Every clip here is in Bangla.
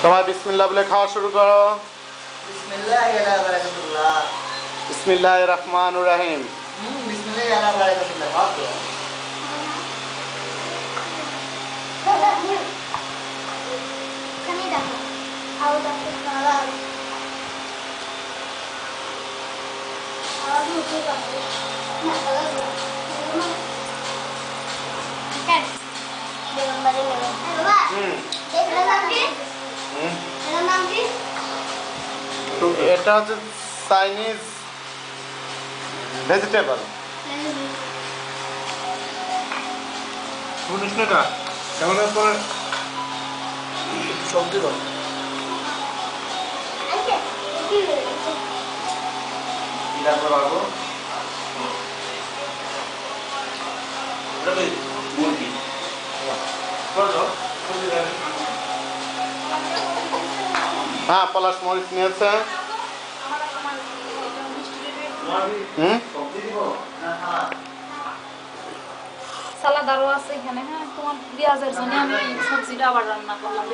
সবাই বিসমিল্লাহ বলে খাওয়া শুরু করো। বিসমিল্লাহির রহমানির রহিম। এটা হচ্ছে চাইনিজ ভেজিটেবল। শুনিস না কেমন করে সবজি বল। হ্যাঁ, পলাশ মরিচ নিয়েছে। সালাদ আরো আছে এখানে। হ্যাঁ, তোমার পেঁয়াজের জন্য আমি সবজিটা আবার রান্না করলাম।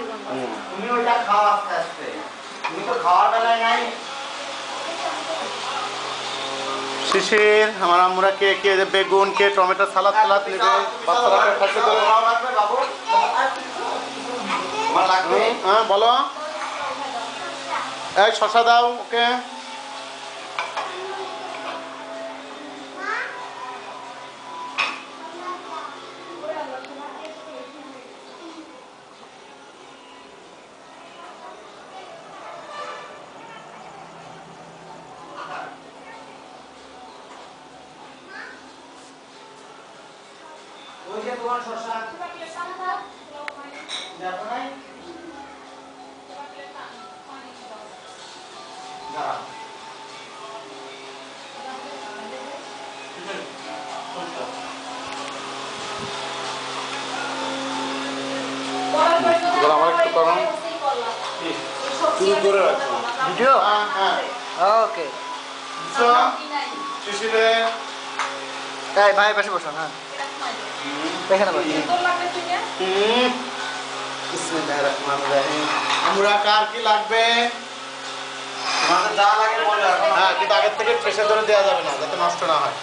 তুমি ওটা খাও আস্তে আস্তে, তুমি তো খাওয়ার বেলায় নাই। শিশির আমার আম্মুরা কে কে বেগুন কে টমেটো সালাদ সালাদ নেবে, বাচ্চারা খাচ্ছে তো। হ্যাঁ বলো, এই শশা দাও ওকে। ওই যে তোমার শশা দেখো নাই? দাঁড়াও। আমার একটু করো শুরু করে রাখো ভিডিও। হ্যাঁ হ্যাঁ ওকে। শিশিরে এই ভাই পাশে বসো। হ্যাঁ এখানে বসো। বিসমিল্লাহির রহমানির রহিম। আমরা কার কি লাগবে? তোমাদের যা লাগে বলে রাখো। হ্যাঁ, কিন্তু আগের থেকে ট্রেসে ধরে দেওয়া যাবে না, যাতে নষ্ট না হয়।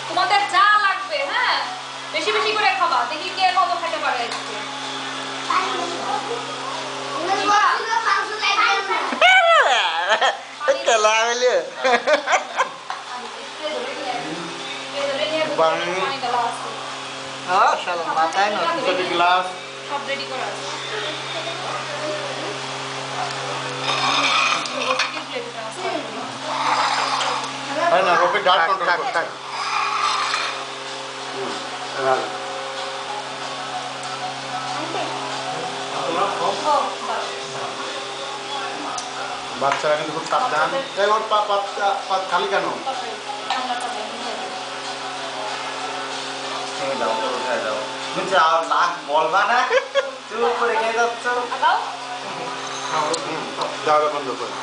তোমাদের যা লাগবে, হ্যাঁ, বেশি বেশি করে খাবা। দেখি কে কত খেতে পারে আজকে। মাথায় না গ্লাস সব রেডি করা আছে। হয় না, রফিক গার্ড কন্ট্রোল থাক করতে। থাক। বাচ্চারা কিন্তু খুব সাবধান। ওর পাত খালি কেন? বলবা না, চুপ করে খেয়ে যাচ্ছ। জায়গা বন্ধ করে।